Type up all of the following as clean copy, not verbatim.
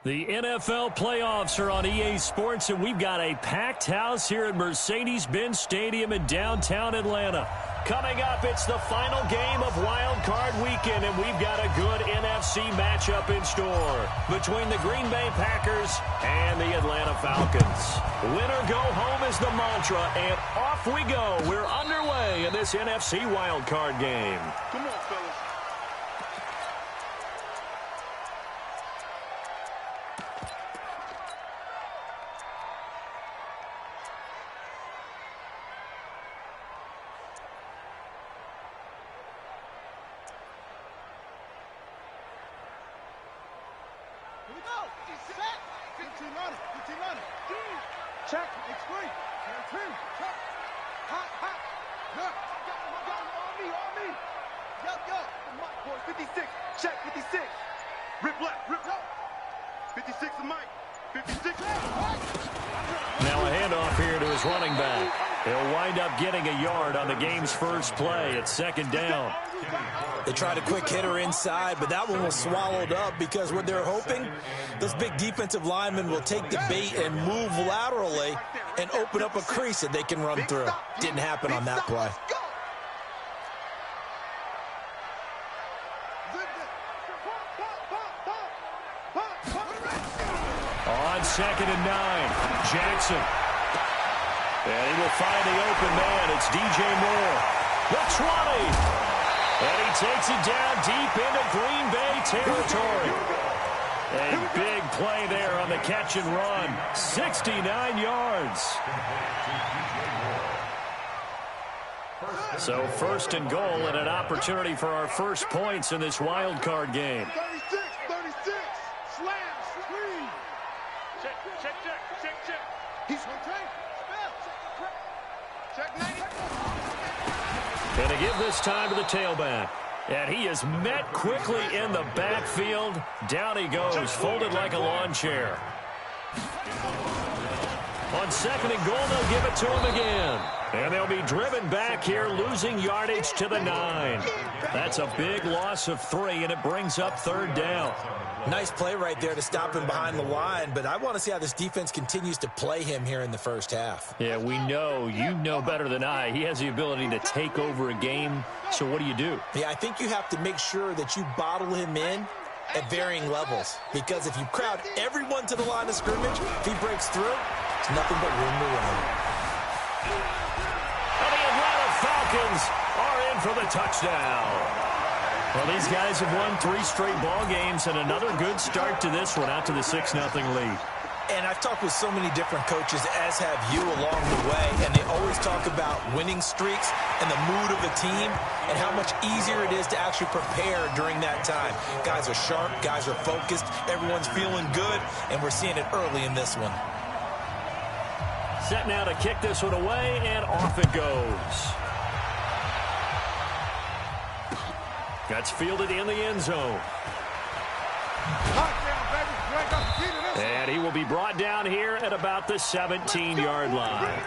The NFL playoffs are on EA Sports, and we've got a packed house here at Mercedes-Benz Stadium in downtown Atlanta. Coming up, it's the final game of Wild Card Weekend, and we've got a good NFC matchup in store between the Green Bay Packers and the Atlanta Falcons. Win or go home is the mantra, and off we go. We're underway in this NFC Wild Card game. Come on, fellas. Check. It's free. Two. Check. Hot. Look. On me. Yo. Mike, boy. 56. Check. 56. Rip left. 56 to Mike. 56. Now a handoff here to his running back. He'll wind up getting a yard on the game's first play. It's second down. They tried a quick hitter inside, but that one was swallowed up because what they're hoping, those big defensive linemen will take the bait and move laterally and open up a crease that they can run through. Didn't happen on that play. On 2nd and 9, Jackson. And he will find the open man. It's DJ Moore. The 20. And he takes it down deep into Green Bay territory. A big play there on the catch and run. 69 yards. So first and goal and an opportunity for our first points in this wild card game. 36. Slam. Screen. Check. He's okay. Check 90. And to give this time to the tailback. And he is met quickly in the backfield. Down he goes, folded like a lawn chair. On 2nd and goal, they'll give it to him again. And they'll be driven back here, losing yardage to the 9. That's a big loss of 3, and it brings up 3rd down. Nice play right there to stop him behind the line, but I want to see how this defense continues to play him here in the first half. Yeah, we know. You know better than I. He has the ability to take over a game, so what do? Yeah, I think you have to make sure that you bottle him in at varying levels, because if you crowd everyone to the line of scrimmage, if he breaks through, it's nothing but room to run. And the Atlanta Falcons are in for the touchdown. Well, these guys have won 3 straight ball games and another good start to this one out to the 6-0 lead. And I've talked with so many different coaches, as have you, along the way, and they always talk about winning streaks and the mood of the team and how much easier it is to actually prepare during that time. Guys are sharp, guys are focused, everyone's feeling good, and we're seeing it early in this one. Set now to kick this one away, and off it goes. That's fielded in the end zone. And he will be brought down here at about the 17-yard line.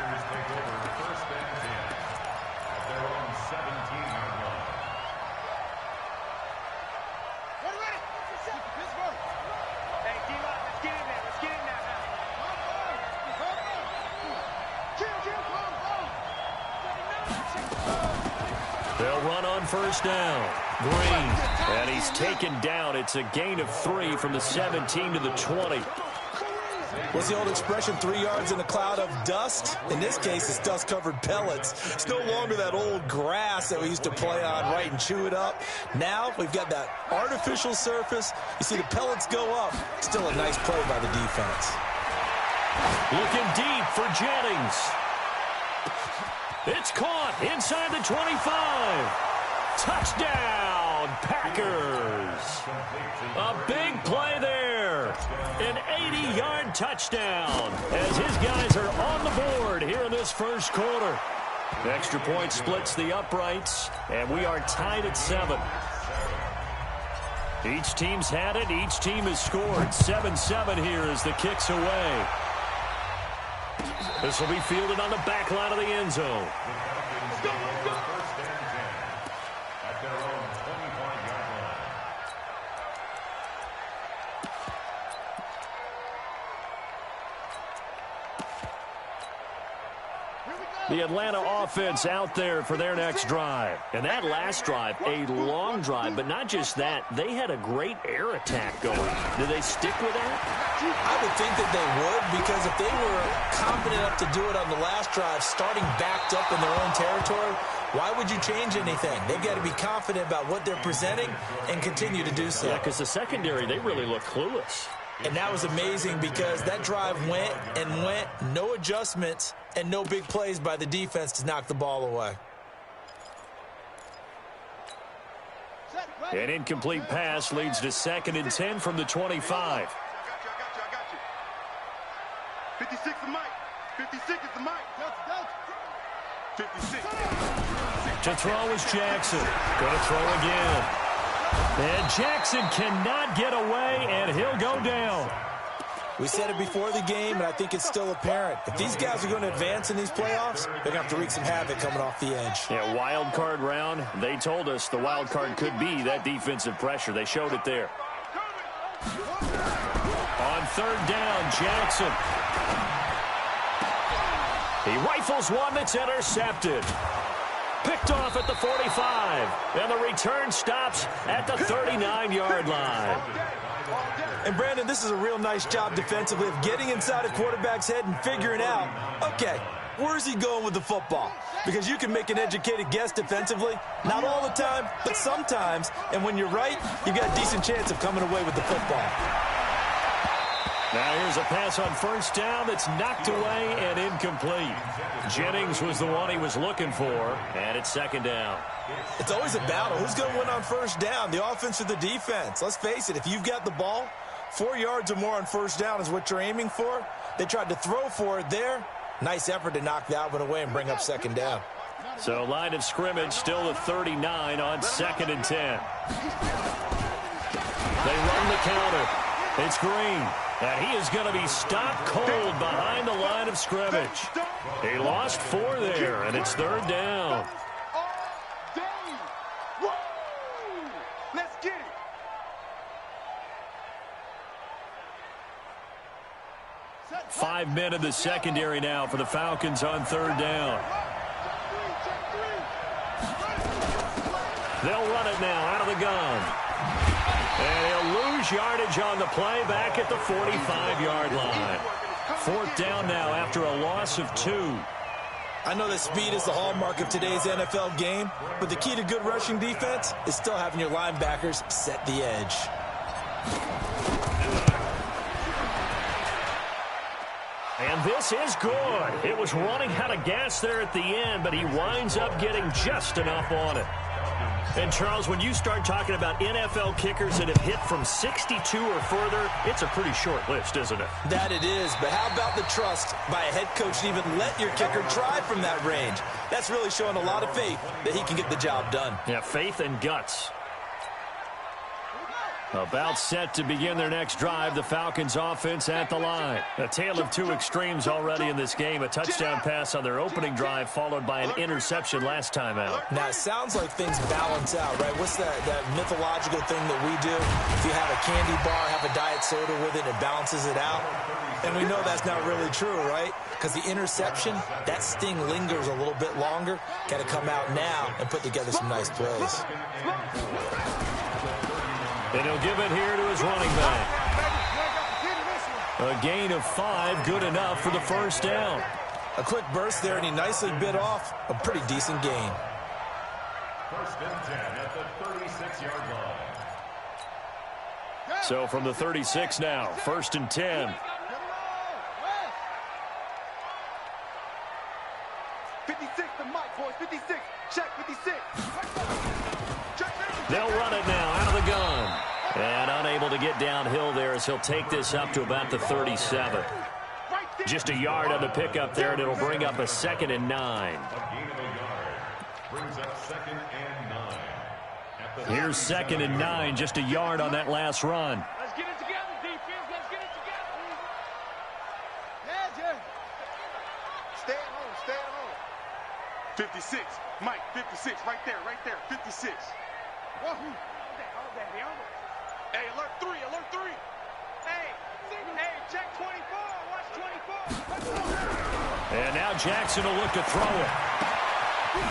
They'll run on first down. Green, and he's taken down. It's a gain of 3 from the 17 to the 20. What's the old expression, 3 yards in a cloud of dust? In this case, it's dust-covered pellets. It's no longer that old grass that we used to play on, right, and chew it up. Now we've got that artificial surface. You see the pellets go up. Still a nice play by the defense. Looking deep for Jennings. It's caught inside the 25. Touchdown, Packers. A big play there. An 80-yard touchdown as his guys are on the board here in this first quarter. Extra point splits the uprights, and we are tied at 7. Each team's had it. Each team has scored. 7-7 here as the kick's away. This will be fielded on the back line of the end zone. The Atlanta offense out there for their next drive. And that last drive, a long drive, but not just that. They had a great air attack going. Do they stick with that? I would think that they would, because if they were confident enough to do it on the last drive, starting backed up in their own territory, why would you change anything? They've got to be confident about what they're presenting and continue to do so. Yeah, because the secondary, they really look clueless. And that was amazing because that drive went and went, no adjustments, and no big plays by the defense to knock the ball away. An incomplete pass leads to 2nd and 10 from the 25. I got you. 56 is Mike. 56 is the Mike. 56. To throw is Jackson. Going to throw again. And Jackson cannot get away, and he'll go down. We said it before the game, and I think it's still apparent. If these guys are going to advance in these playoffs, they're going to have to wreak some havoc coming off the edge. Yeah, wild card round. They told us the wild card could be that defensive pressure. They showed it there. On 3rd down, Jackson. He rifles one that's intercepted. Picked off at the 45. And the return stops at the 39-yard line. And, Brandon, this is a real nice job defensively of getting inside a quarterback's head and figuring out, okay, where's he going with the football? Because you can make an educated guess defensively. Not all the time, but sometimes. And when you're right, you've got a decent chance of coming away with the football. Now here's a pass on 1st down that's knocked away and incomplete. Jennings was the one he was looking for, and it's 2nd down. It's always a battle. Who's going to win on 1st down, the offense or the defense? Let's face it, if you've got the ball, 4 yards or more on 1st down is what you're aiming for. They tried to throw for it there. Nice effort to knock that one away and bring up 2nd down. So line of scrimmage still the 39 on 2nd and 10. They run the counter. It's Green. And he is going to be stopped cold behind the line of scrimmage. He lost 4 there, and it's 3rd down. Let's get it. Five men in the secondary now for the Falcons on 3rd down. They'll run it now out of the gun. And he'll lose yardage on the play back at the 45-yard line. 4th down now after a loss of 2. I know that speed is the hallmark of today's NFL game, but the key to good rushing defense is still having your linebackers set the edge. And this is good. It was running out of gas there at the end, but he winds up getting just enough on it. And, Charles, when you start talking about NFL kickers that have hit from 62 or further, it's a pretty short list, isn't it? That it is, but how about the trust by a head coach to even let your kicker try from that range? That's really showing a lot of faith that he can get the job done. Yeah, faith and guts. About set to begin their next drive, the Falcons offense at the line. A tale of 2 extremes already in this game. A touchdown pass on their opening drive followed by an interception last time out. Now, it sounds like things balance out, right? What's that mythological thing that we do? If you have a candy bar, have a diet soda with it, it balances it out. And we know that's not really true, right? Because the interception, that sting lingers a little bit longer. Got to come out now and put together some nice plays. And he'll give it here to his running back. A gain of 5, good enough for the 1st down. A quick burst there, and he nicely bit off a pretty decent gain. 1st and 10 at the 36-yard line. So from the 36 now, 1st and 10. 56 to Mike, boys. 56. Check 56. They'll run it now out of the gun. And unable to get downhill there as he'll take this up to about the 37. Just a yard on the pickup there, and it'll bring up a 2nd and 9. Brings up 2nd and 9. Here's 2nd and 9, just a yard on that last run. Let's get it together, defense. Let's get it together. Yeah, Jerry. Stay at home. Stay at home. 56. Mike, 56. Right there. 56. Whoa. All day. Hey, alert 3. Hey, check 24. Watch 24. And now Jackson will look to throw it.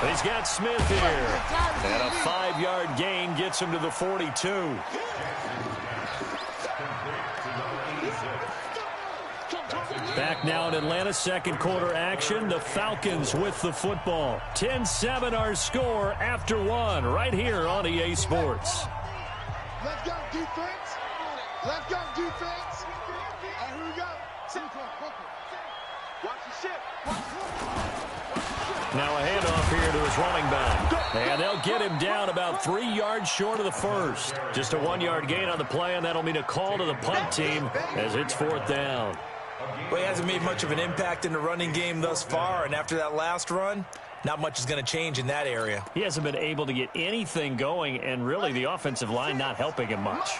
He's got Smith here. And a 5-yard gain gets him to the 42. Back now in Atlanta, second quarter action. The Falcons with the football. 10-7 our score after one right here on EA Sports. Let's go, defense. Let's go, defense. And here we go. Watch the ship. Now a handoff here to his running back. And they'll get him down about 3 yards short of the first. Just a 1-yard gain on the play, and that'll mean a call to the punt team as it's fourth down. Well, he hasn't made much of an impact in the running game thus far, and after that last run, not much is going to change in that area. He hasn't been able to get anything going, and really the offensive line not helping him much.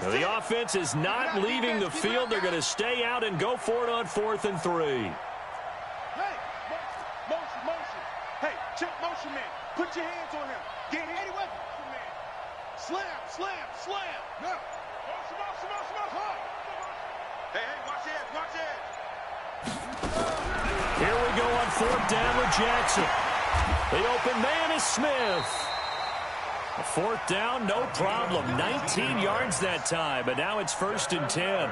Now, the offense is not leaving the field. They're going to stay out and go for it on 4th and 3. Hey, motion. Hey, check motion, man. Put your hands on him. Get him. Any weapon. Slam. No. Motion. Hey, watch your head. Here we go on 4th down with Jackson. The open man is Smith. A 4th down, no problem. 19 yards that time, but now it's 1st and 10.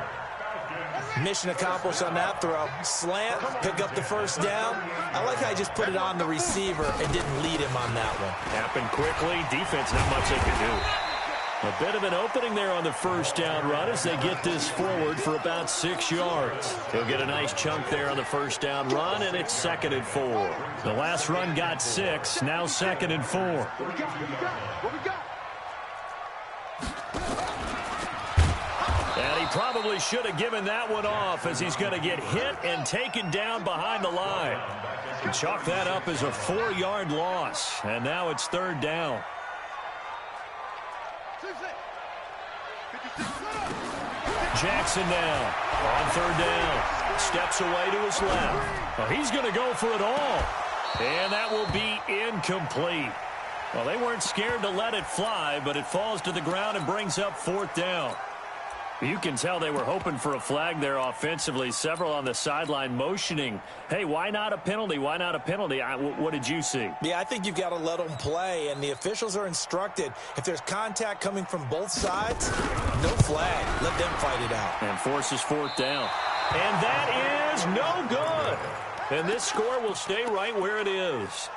Mission accomplished on that throw. Slant, pick up the first down. I like how he just put it on the receiver and didn't lead him on that one. Happened quickly. Defense, not much they could do. A bit of an opening there on the first down run as they get this forward for about 6 yards. He'll get a nice chunk there on the first down run, and it's 2nd and 4. The last run got 6, now 2nd and 4. What we got? And he probably should have given that one off as he's going to get hit and taken down behind the line. Chalk that up as a 4-yard loss, and now it's 3rd down. Jackson now on 3rd down. Steps away to his left. Well, he's going to go for it all. And that will be incomplete. Well, they weren't scared to let it fly, but it falls to the ground and brings up 4th down. You can tell they were hoping for a flag there offensively. Several on the sideline motioning, hey, why not a penalty? Why not a penalty? What did you see? Yeah, I think you've got to let them play, and the officials are instructed. If there's contact coming from both sides, no flag. Let them fight it out. And forces 4th down. And that is no good. And this score will stay right where it is.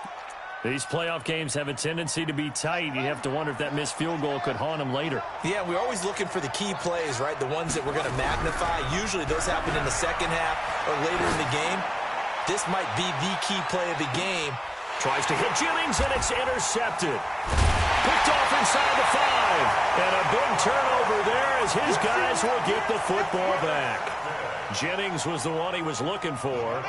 These playoff games have a tendency to be tight. You have to wonder if that missed field goal could haunt them later. Yeah, we're always looking for the key plays, right? The ones that we're going to magnify. Usually those happen in the second half or later in the game. This might be the key play of the game. Tries to hit Jennings, and it's intercepted. Picked off inside the 5. And a big turnover there as his guys will get the football back. Jennings was the one he was looking for.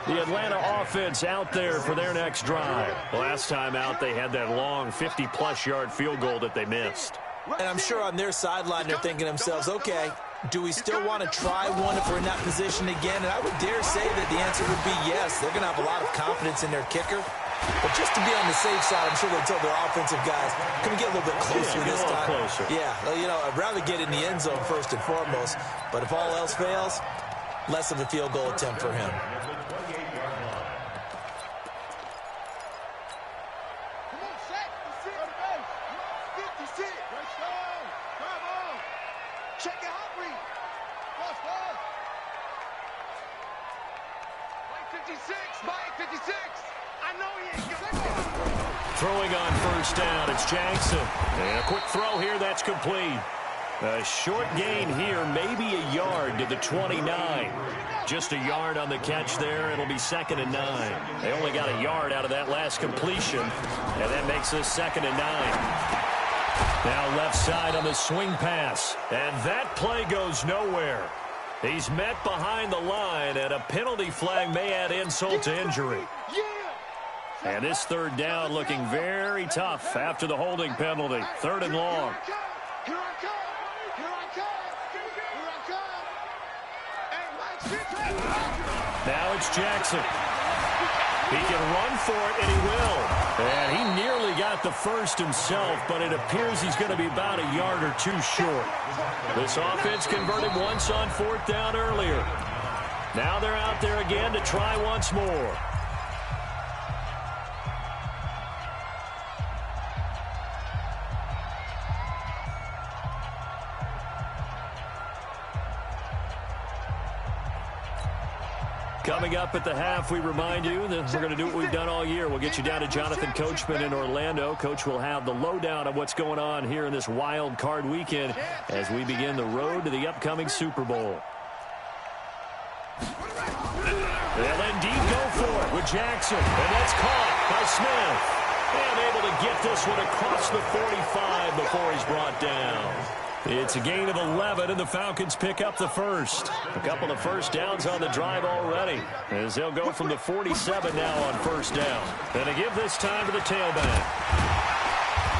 The Atlanta offense out there for their next drive. Last time out, they had that long 50-plus yard field goal that they missed. And I'm sure on their sideline, they're thinking to themselves, okay, do we still want to try one if we're in that position again? And I would dare say that the answer would be yes. They're going to have a lot of confidence in their kicker. But just to be on the safe side, I'm sure they told their offensive guys, can we get a little bit closer this time? Closer. Yeah, you know, I'd rather get in the end zone first and foremost. But if all else fails, less of a field goal attempt for him. Throwing on first down, it's Jackson. And a quick throw here, that's complete. A short gain here, maybe a yard to the 29. Just a yard on the catch there. It'll be 2nd and 9. They only got a yard out of that last completion, and that makes this 2nd and 9. Now left side on the swing pass, and that play goes nowhere. He's met behind the line, and a penalty flag may add insult to injury. And this 3rd down looking very tough after the holding penalty. 3rd and long. Here I come. Now it's Jackson. He can run for it, and he will. And he nearly got the first himself, but it appears he's going to be about a yard or two short. This offense converted once on 4th down earlier. Now they're out there again to try once more. Coming up at the half, we remind you that we're going to do what we've done all year. We'll get you down to Jonathan Coachman in Orlando. Coach will have the lowdown of what's going on here in this wild card weekend as we begin the road to the upcoming Super Bowl. They'll indeed go for it with Jackson, and that's caught by Smith. And able to get this one across the 45 before he's brought down. It's a gain of 11, and the Falcons pick up the first. A couple of first downs on the drive already, as they'll go from the 47 now on first down. And they give this time to the tailback.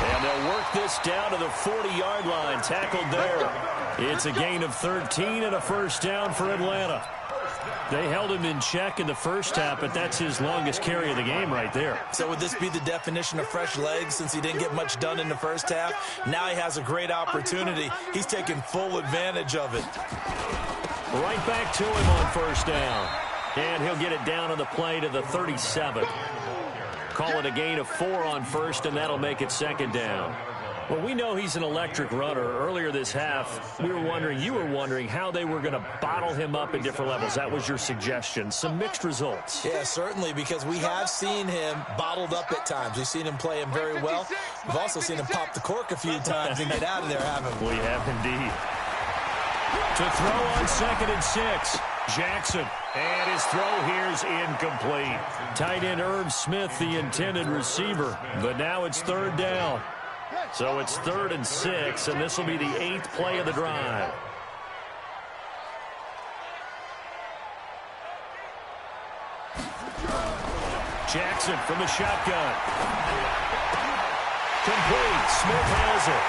And they'll work this down to the 40-yard line, tackled there. It's a gain of 13 and a first down for Atlanta. They held him in check in the first half, but that's his longest carry of the game right there. So would this be the definition of fresh legs since he didn't get much done in the first half? Now he has a great opportunity. He's taking full advantage of it. Right back to him on first down. And he'll get it down on the play to the 37. Call it a gain of 4 on first, and that'll make it second down. Well, we know he's an electric runner. Earlier this half, you were wondering how they were going to bottle him up at different levels. That was your suggestion. Some mixed results. Yeah, certainly, because we have seen him bottled up at times. We've seen him play him very well. We've also seen him pop the cork a few times and get out of there, haven't we? We have indeed. To throw on 2nd and 6. Jackson. And his throw here is incomplete. Tight end Irv Smith, the intended receiver. But now it's 3rd down. So it's 3rd and 6, and this will be the 8th play of the drive. Jackson from the shotgun. Complete. Smith has it.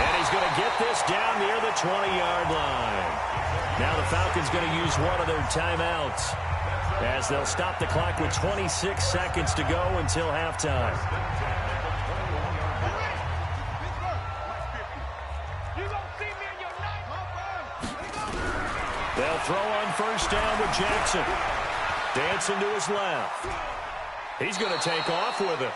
And he's going to get this down near the 20-yard line. Now the Falcons going to use one of their timeouts as they'll stop the clock with 26 seconds to go until halftime. They'll throw on first down with Jackson. Dancing to his left. He's going to take off with it.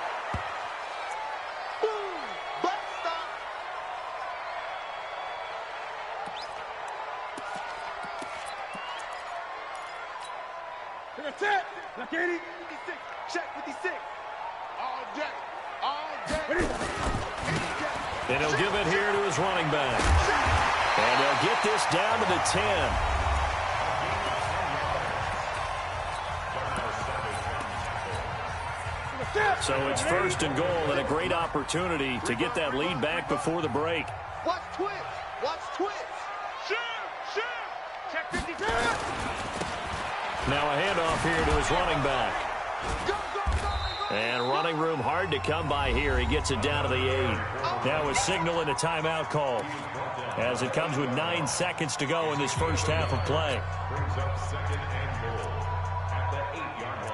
And he'll give it here to his running back. And they'll get this down to the 10. So it's 1st and goal, and a great opportunity to get that lead back before the break. Watch twist. Watch twist. Shoot. Check 52. Now a handoff here to his running back. Go. And running room hard to come by here. He gets it down to the 8. Now a signal and a timeout call as it comes with 9 seconds to go in this first half of play. Brings up 2nd and goal at the 8-yard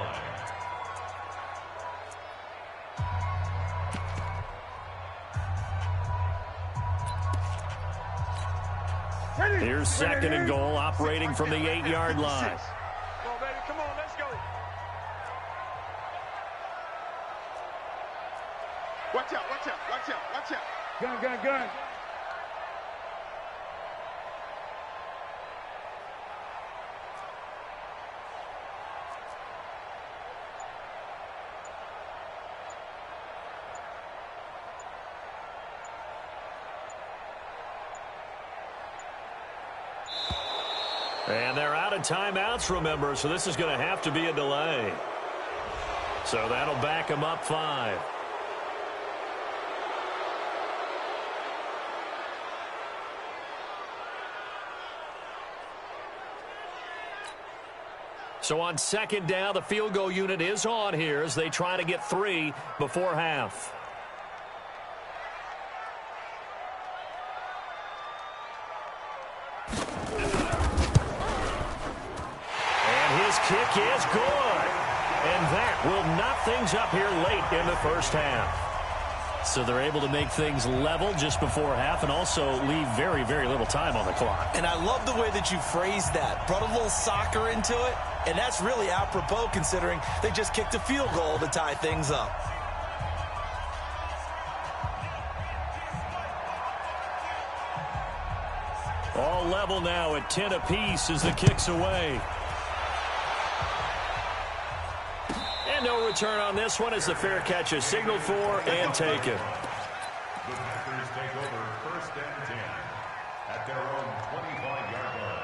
line. Here's 2nd and goal, operating from the 8-yard line. Come on, baby. Come on, let's go. Watch out. Gun. And they're out of timeouts, remember, so this is going to have to be a delay. So that'll back them up 5. So on 2nd down, the field goal unit is on here as they try to get 3 before half. Kick is good. And that will knock things up here late in the first half. So they're able to make things level just before half and also leave very, very little time on the clock. And I love the way that you phrased that. Brought a little soccer into it, and that's really apropos considering they just kicked a field goal to tie things up. All level now at 10 apiece as the kick's away. And no return on this one as the fair catch is signaled for and taken. The Packers take over 1st and 10 at their own 25-yard line.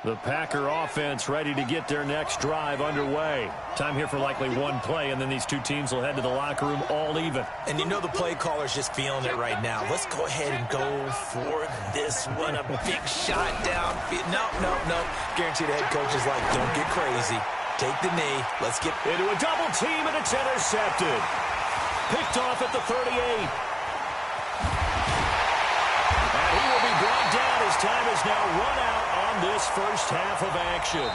The Packer offense ready to get their next drive underway. Time here for likely one play, and then these two teams will head to the locker room all even. And you know the play caller's just feeling it right now. Let's go ahead and go for this one. A big shot down. No. Guaranteed the head coach is like, don't get crazy. Take the knee. Let's get into a double team, and it's intercepted. Picked off at the 38. And he will be brought down as time is now run out on this first half of action.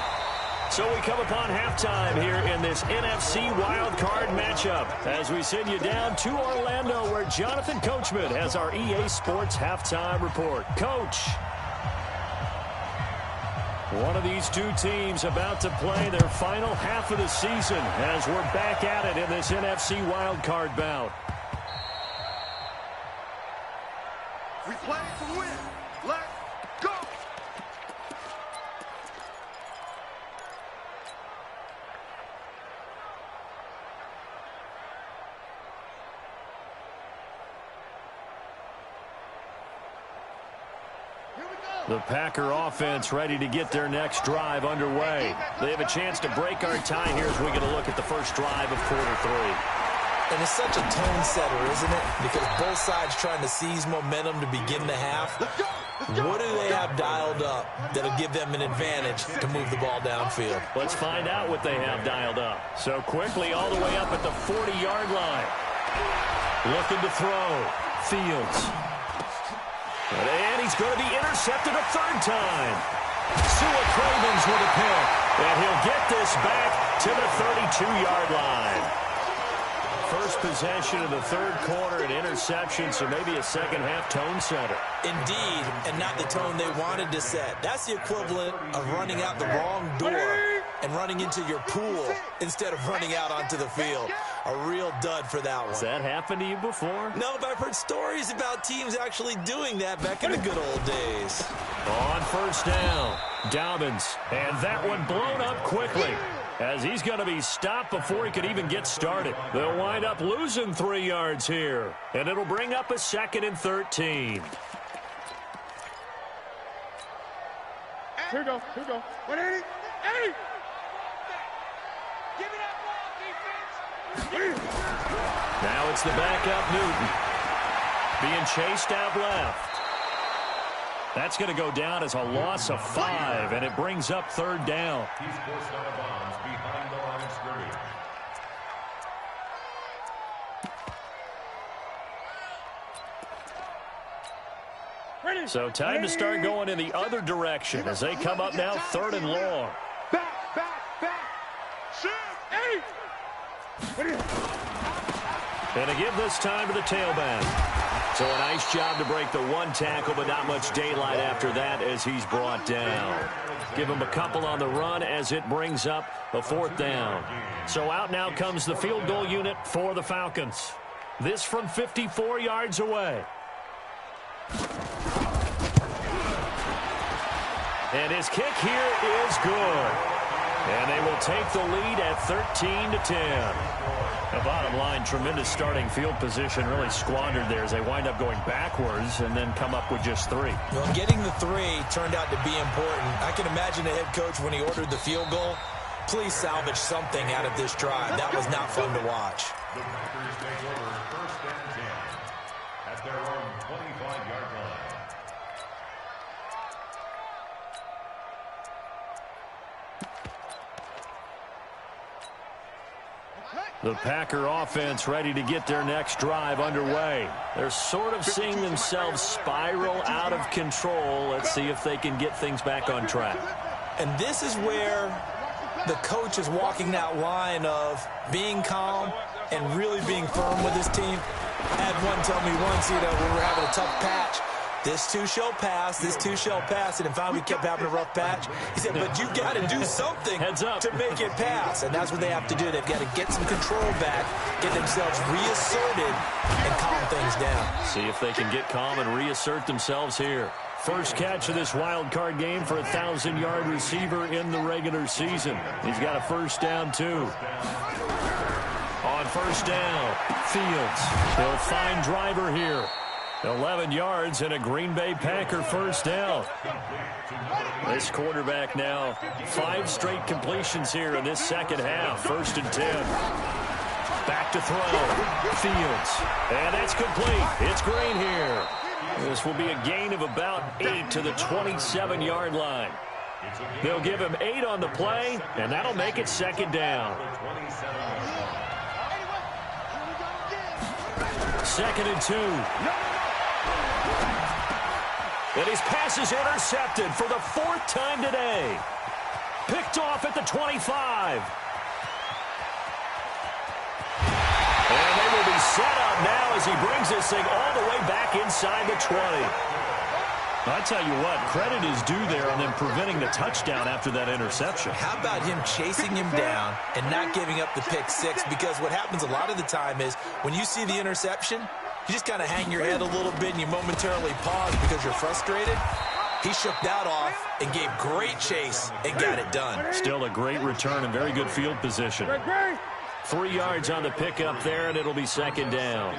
So we come upon halftime here in this NFC wildcard matchup as we send you down to Orlando where Jonathan Coachman has our EA Sports halftime report. Coach, one of these two teams about to play their final half of the season as we're back at it in this NFC wildcard bout. We play to win. Let's go. The Packer offense ready to get their next drive underway. They have a chance to break our tie here as we get a look at the first drive of quarter three. And it's such a tone setter, isn't it? Because both sides trying to seize momentum to begin the half. What do they have dialed up that'll give them an advantage to move the ball downfield? Let's find out what they have dialed up. So quickly all the way up at the 40-yard line. Looking to throw. Fields. And he's going to be intercepted a third time. Sua Cravens with a pick. And he'll get this back to the 32-yard line. First possession of the third quarter, an interception, so maybe a second-half tone setter. Indeed, and not the tone they wanted to set. That's the equivalent of running out the wrong door and running into your pool instead of running out onto the field. A real dud for that one. Has that happened to you before? No, but I've heard stories about teams actually doing that back in the good old days. On first down, Dobbins, and that one blown up quickly, as he's going to be stopped before he could even get started. They'll wind up losing 3 yards here, and it'll bring up a 2nd and 13. Here we go. 180. 80. Give me that ball, defense. Now it's the backup Newton. Being chased out left. That's going to go down as a loss of 5, and it brings up 3rd down. He's forced out of bounds behind the line of scrimmage. So time to start going in the other direction as they come up now 3rd and long. Back. Shoot. 8. And to give this time to the tailback. So a nice job to break the one tackle, but not much daylight after that as he's brought down. Give him a couple on the run as it brings up a 4th down. So out now comes the field goal unit for the Falcons. This from 54 yards away. And his kick here is good. And they will take the lead at 13-10. The bottom line, tremendous starting field position, really squandered there as they wind up going backwards and then come up with just 3. Well, getting the 3 turned out to be important. I can imagine the head coach when he ordered the field goal. Please salvage something out of this drive. That was not fun to watch. The Packers take over 1st and 10 at their own 25-yard line. The Packer offense ready to get their next drive underway. They're sort of seeing themselves spiral out of control. Let's see if they can get things back on track. And this is where The coach is walking that line of being calm and really being firm with his team. I had one tell me once, when we were having a tough patch, this too shall pass, this too shall pass. And finally we kept having a rough patch. He said, but you got to do something to make it pass. And that's what they have to do. They've got to get some control back, get themselves reasserted, and calm things down. See if they can get calm and reassert themselves here. First catch of this wild card game for a 1,000-yard receiver in the regular season. He's got a first down, too. On first down, Fields. He'll find Driver here. 11 yards and a Green Bay Packer first down. This quarterback now 5 straight completions here in this second half. First and 10. Back to throw. Fields. And that's complete. It's Green here. This will be a gain of about 8 to the 27-yard line. They'll give him 8 on the play, and that'll make it second down. Second and 2. And his pass is intercepted for the 4th time today. Picked off at the 25. And they will be set up now as he brings this thing all the way back inside the 20. I tell you what, credit is due there on them preventing the touchdown after that interception. How about him chasing him down and not giving up the pick six? Because what happens a lot of the time is when you see the interception, you just kind of hang your head a little bit and you momentarily pause because you're frustrated. He shook that off and gave great chase and got it done. Still a great return and very good field position. 3 yards on the pickup there, and it'll be second down.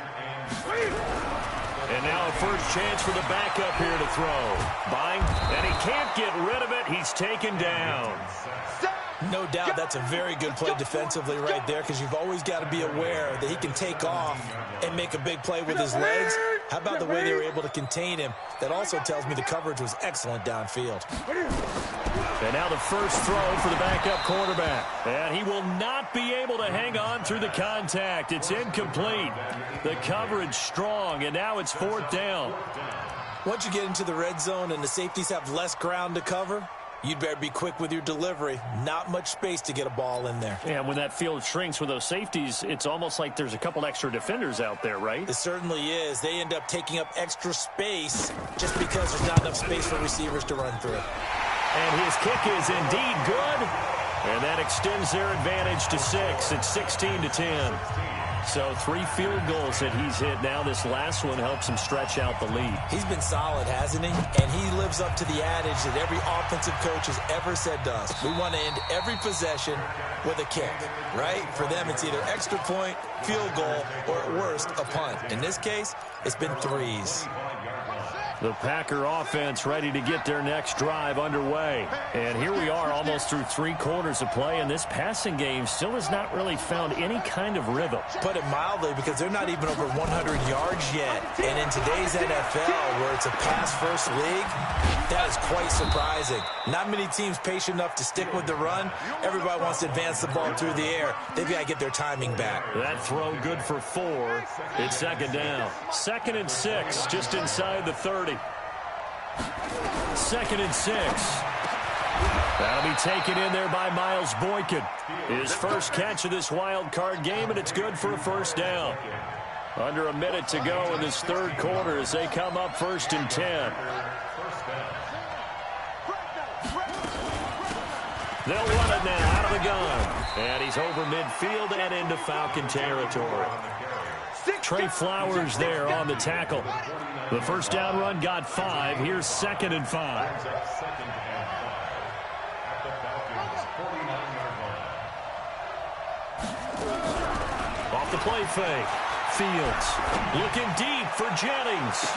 And now a first chance for the backup here to throw. Buying, and he can't get rid of it. He's taken down. No doubt that's a very good play defensively right there because you've always got to be aware that he can take off and make a big play with his legs. How about the way they were able to contain him? That also tells me the coverage was excellent downfield. And now the first throw for the backup quarterback. And he will not be able to hang on through the contact. It's incomplete. The coverage strong, and now it's 4th down. Once you get into the red zone and the safeties have less ground to cover, you'd better be quick with your delivery. Not much space to get a ball in there. Yeah, when that field shrinks with those safeties, it's almost like there's a couple extra defenders out there, right? It certainly is. They end up taking up extra space just because there's not enough space for receivers to run through. And his kick is indeed good. And that extends their advantage to 6. It's 16-10. So 3 field goals that he's hit now. This last one helps him stretch out the lead. He's been solid, hasn't he? And he lives up to the adage that every offensive coach has ever said to us. We want to end every possession with a kick, right? For them, it's either extra point, field goal, or at worst, a punt. In this case, it's been 3s. The Packer offense ready to get their next drive underway. And here we are almost through 3 quarters of play, and this passing game still has not really found any kind of rhythm. Put it mildly, because they're not even over 100 yards yet. And in today's NFL, where it's a pass-first league, that is quite surprising. Not many teams patient enough to stick with the run. Everybody wants to advance the ball through the air. They've got to get their timing back. That throw good for 4. It's second down. 2nd and 6, just inside the 30. 2nd and 6. That'll be taken in there by Miles Boykin. His first catch of this wild card game, and it's good for a first down. Under a minute to go in this 3rd quarter as they come up 1st and 10. They'll run it now out of the gun. And he's over midfield and into Falcon territory. Trey Flowers there on the tackle. The first down run got 5. Here's 2nd and 5. Off the play fake. Fields looking deep for Jennings.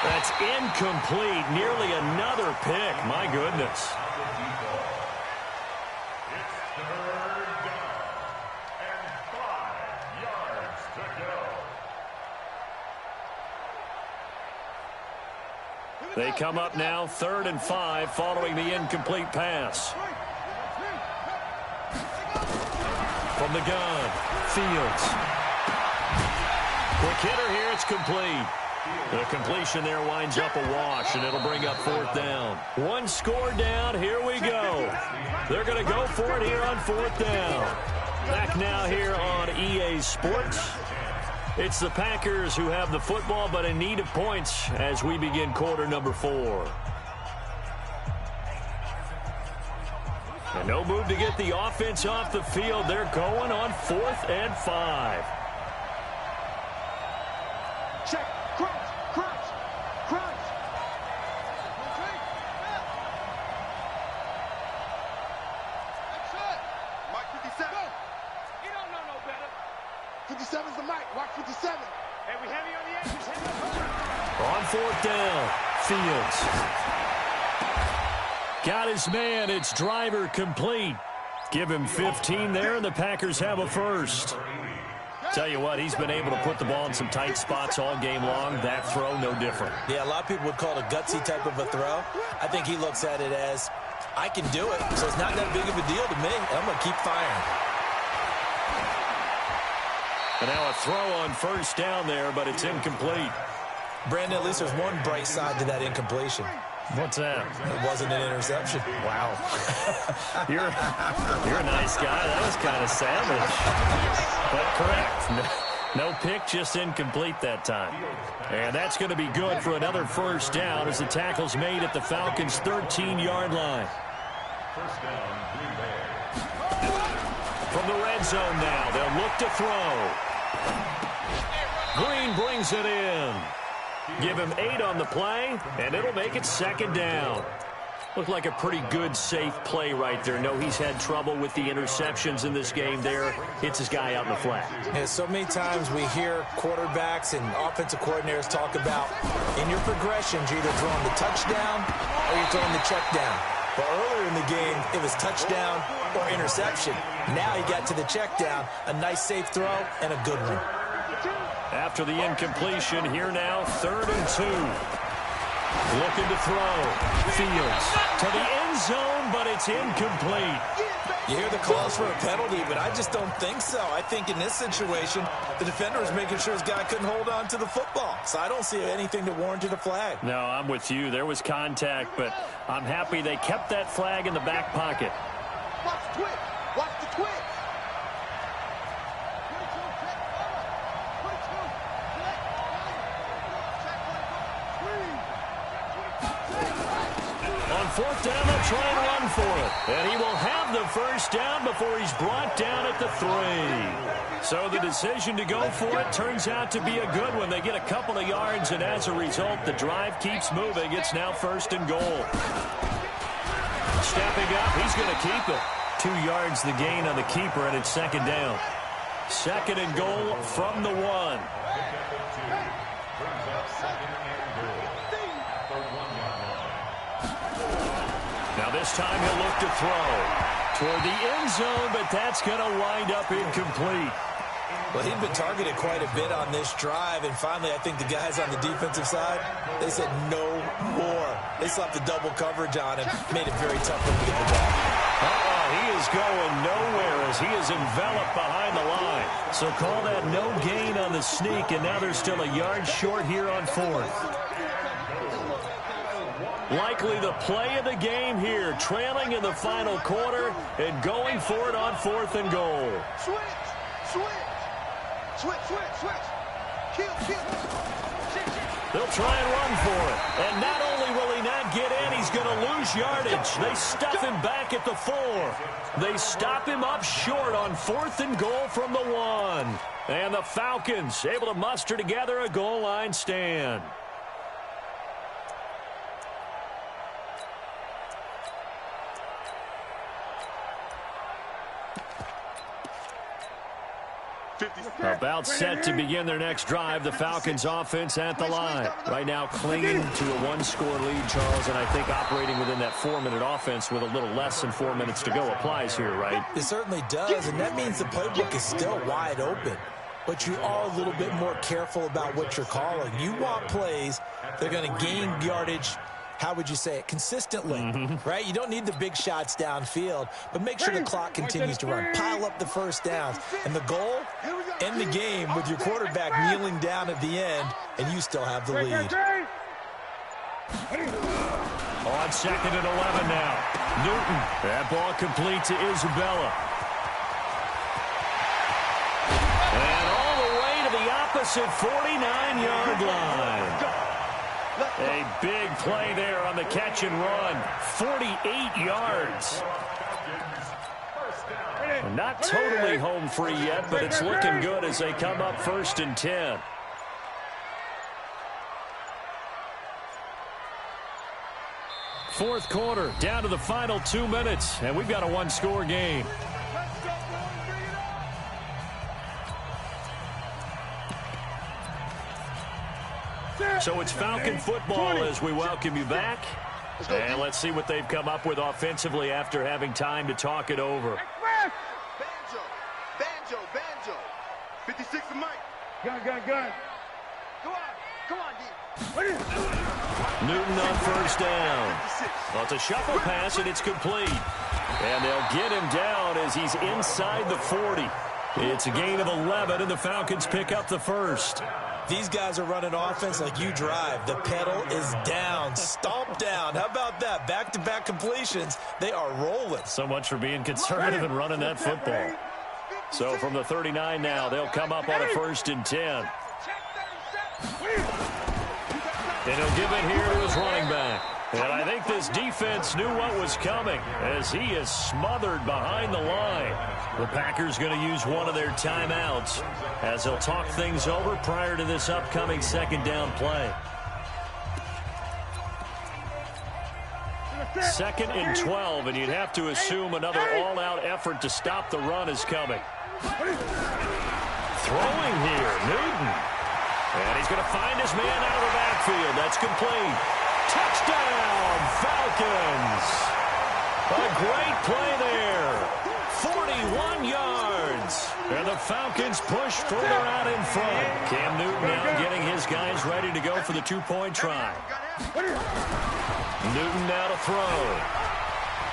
That's incomplete. Nearly another pick. My goodness. They come up now 3rd and 5 following the incomplete pass. From the gun, Fields. Quick hitter here, it's complete. The completion there winds up a wash, and it'll bring up 4th down. One score down. Here we go. They're going to go for it here on 4th down. Back now here on EA Sports. It's the Packers who have the football, but in need of points as we begin quarter number 4. And no move to get the offense off the field. They're going on 4th and 5. Check. Crunch. Mike 57. You don't know no better. 57's the mic. Watch 57. Hey, we heavy on the edges. On 4th down, Fields. Got his man. It's Driver complete. Give him 15 there, and the Packers have a first. Tell you what, he's been able to put the ball in some tight spots all game long. That throw, no different. Yeah, a lot of people would call it a gutsy type of a throw. I think he looks at it as, I can do it, so it's not that big of a deal to me. I'm going to keep firing. And now a throw on 1st down there, but it's incomplete. Brandon, at least there's one bright side to that incompletion. What's that? It wasn't an interception. Wow. You're a nice guy. That was kind of savage. But correct. No pick, just incomplete that time. And that's going to be good for another 1st down as the tackle's made at the Falcons' 13-yard line. First down, Green Bay. From the red zone now, they'll look to throw. Green brings it in. Give him 8 on the play, and it'll make it 2nd down. Looked like a pretty good, safe play right there. No, he's had trouble with the interceptions in this game there. Hits his guy out in the flat. Yeah, so many times we hear quarterbacks and offensive coordinators talk about, in your progressions, you're either throwing the touchdown or you're throwing the check down. But earlier in the game, it was touchdown or interception. Now he got to the check down, a nice safe throw, and a good one. After the incompletion, here now, 3rd and 2. Looking to throw. Fields to the end zone, but it's incomplete. You hear the calls for a penalty, but I just don't think so. I think in this situation, the defender was making sure his guy couldn't hold on to the football. So I don't see anything that warranted a flag. No, I'm with you. There was contact, but I'm happy they kept that flag in the back pocket. Watch the twitch. Watch the twitch. On 4th down, they'll try and run for it. And he will have the 1st down before he's brought down at the 3. So the decision to go for it turns out to be a good one. They get a couple of yards, and as a result, the drive keeps moving. It's now 1st and goal. Stepping up, he's going to keep it. 2 yards the gain on the keeper, and it's 2nd down. 2nd and goal from the 1. Now this time he'll look to throw toward the end zone, but that's going to wind up incomplete. Well, he'd been targeted quite a bit on this drive, and finally I think the guys on the defensive side, they said no more. They slapped the double coverage on him, made it very tough for him to get the ball. He is going nowhere as he is enveloped behind the line. So call that no gain on the sneak, and now they're still a yard short here on 4th. Likely the play of the game here, trailing in the final quarter and going for it on 4th and goal. Switch. Kill. They'll try and run for it. And not only will he not get in, he's going to lose yardage. They stuff him back at the 4. They stop him up short on 4th and goal from the 1. And the Falcons able to muster together a goal line stand. About set to begin their next drive, the Falcons offense at the line. Right now clinging to a 1-score lead, Charles, and I think operating within that 4-minute offense with a little less than 4 minutes to go applies here, right? It certainly does, and that means the playbook is still wide open. But you are a little bit more careful about what you're calling. You want plays that are going to gain yardage how would you say it, consistently, right? You don't need the big shots downfield, but make sure the clock continues to run. Pile up the first downs. And the goal, end the game with your quarterback kneeling down at the end, and you still have the lead. On 2nd and 11 now. Newton. That ball complete to Isabella. And all the way to the opposite 49-yard line. A big play there on the catch and run. 48 yards. Not totally home free yet, but it's looking good as they come up 1st and 10. Fourth quarter, down to the final 2 minutes, and we've got a one-score game. So it's Falcon football as we welcome you back. And let's see what they've come up with offensively after having time to talk it over. Banjo. 56 to Mike. Gun. Come on, D. Newton on first down. Well, it's a shuffle pass, and it's complete. And they'll get him down as he's inside the 40. It's a gain of 11, and the Falcons pick up the first. These guys are running offense like you drive. The pedal is down, stomp down. How about that? Back-to-back completions. They are rolling. So much for being conservative and running that football. So from the 39 now, they'll come up on a 1st and 10. And he'll give it here to his running back. And I think this defense knew what was coming as he is smothered behind the line. The Packers going to use one of their timeouts as they'll talk things over prior to this upcoming 2nd down play. 2nd and 12, and you'd have to assume another all-out effort to stop the run is coming. Throwing here, Newton. And he's going to find his man out of the backfield. That's complete. Touchdown, Falcons. A great play there. 41 yards. And the Falcons push further out in front. Cam Newton now getting his guys ready to go for the 2-point try. Newton now to throw.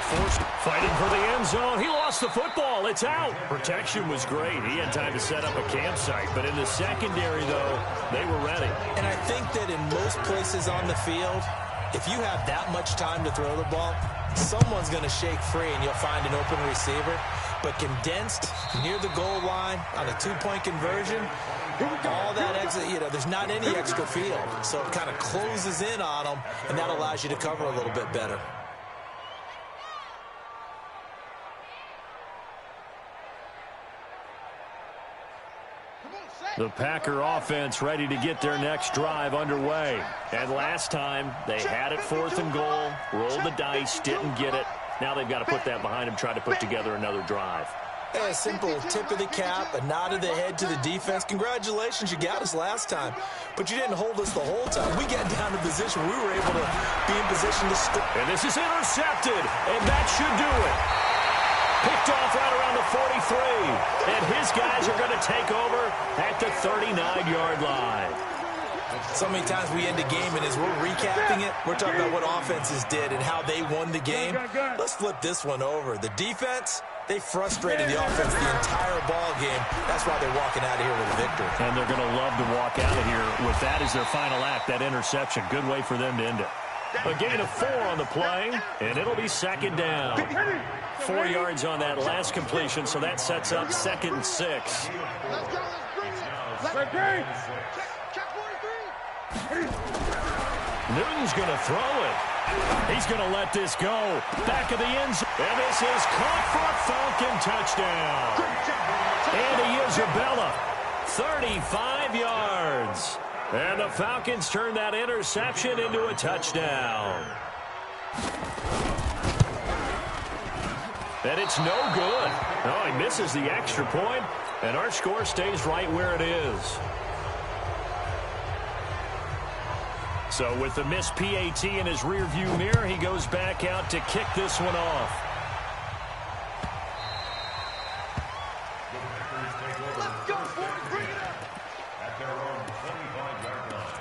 Forced fighting for the end zone. He lost the football. It's out. Protection was great. He had time to set up a campsite. But in the secondary, though, they were ready. And I think that in most places on the field, if you have that much time to throw the ball, someone's going to shake free and you'll find an open receiver. But condensed near the goal line on a 2-point conversion, all that extra, there's not any extra field. So it kind of closes in on them, and that allows you to cover a little bit better. The Packer offense ready to get their next drive underway. And last time, they had it 4th and goal, rolled the dice, didn't get it. Now they've got to put that behind them, try to put together another drive. A simple tip of the cap, a nod of the head to the defense. Congratulations, you got us last time. But you didn't hold us the whole time. We got down to position. We were able to be in position to score. And this is intercepted, and that should do it. Picked off right around the 43. And his guys are going to take over at the 39-yard line. So many times we end a game, and as we're recapping it, we're talking about what offenses did and how they won the game. Let's flip this one over. The defense, they frustrated the offense the entire ball game. That's why they're walking out of here with a victory. And they're going to love to walk out of here with that as their final act, that interception. Good way for them to end it. A gain of 4 on the play, and it'll be 2nd down. 4 yards on that last completion, so that sets up 2nd and 6. Let's go. Let's bring it. Check 43. Newton's going to throw it. He's going to let this go. Back of the end zone. And this is caught for a Falcon touchdown. Andy Isabella, 35 yards. And the Falcons turn that interception into a touchdown. And it's no good. Oh, he misses the extra point, and our score stays right where it is. So with the missed PAT in his rearview mirror, he goes back out to kick this one off. Let's go, boys. Bring it up. At their own 25-yard line.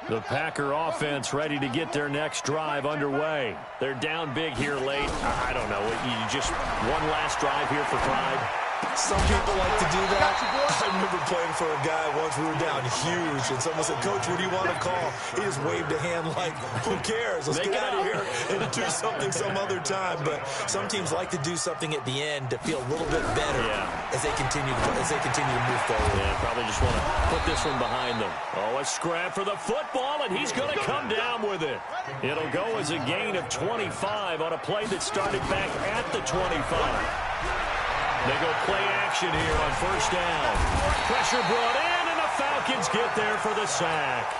The Packer offense ready to get their next drive underway. They're down big here late. I don't know. You just one last drive here for pride. Some people like to do that. I remember playing for a guy once. We were down huge, and someone said, "Coach, what do you want to call?" He just waved a hand like, "Who cares? Let's get out of here and do something some other time." But some teams like to do something at the end to feel a little bit better as they continue to move forward. Yeah, probably just want to put this one behind them. Oh, a scrap for the football, and he's going to come down with it. It'll go as a gain of 25 on a play that started back at the 25. They go play action here on first down. Pressure brought in, and the Falcons get there for the sack.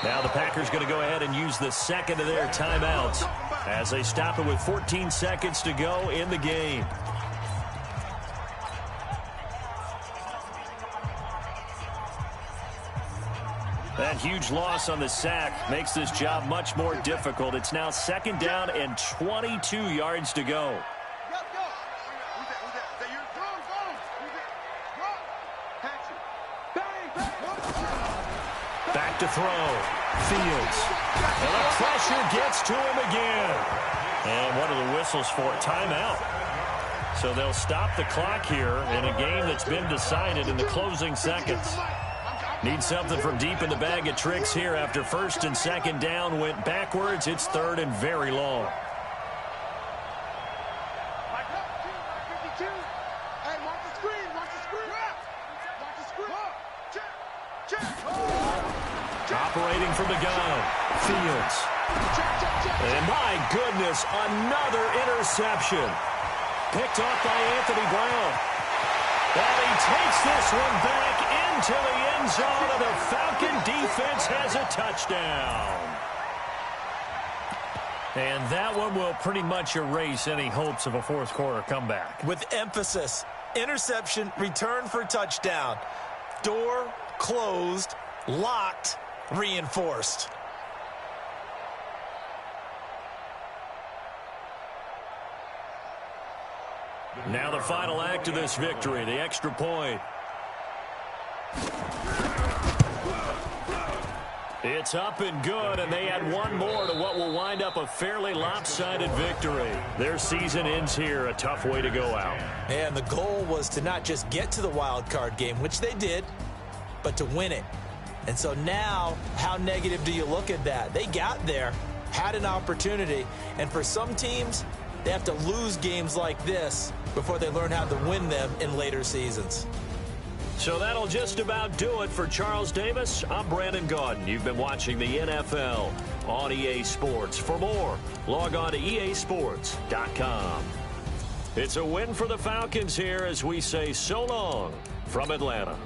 Now the Packers going to go ahead and use the second of their timeouts as they stop it with 14 seconds to go in the game. That huge loss on the sack makes this job much more difficult. It's now second down and 22 yards to go. Back to throw. Fields. And the pressure gets to him again. And what are the whistles for? Timeout. So they'll stop the clock here in a game that's been decided in the closing seconds. Need something from deep in the bag of tricks here after first and second down went backwards. It's third and very long. Operating from the gun, Fields. And my goodness, another interception. Picked off by Anthony Brown. And he takes this one back into the end zone, and the Falcon defense has a touchdown. And that one will pretty much erase any hopes of a fourth quarter comeback. With emphasis, interception, return for touchdown. Door closed, locked, reinforced. Now the final act of this victory, the extra point. It's up and good, and they add one more to what will wind up a fairly lopsided victory. Their season ends here, a tough way to go out. And the goal was to not just get to the wild card game, which they did, but to win it. And so now, how negative do you look at that? They got there, had an opportunity, and for some teams, they have to lose games like this before they learn how to win them in later seasons. So that'll just about do it for Charles Davis. I'm Brandon Gaudin. You've been watching the NFL on EA Sports. For more, log on to easports.com. It's a win for the Falcons here as we say so long from Atlanta.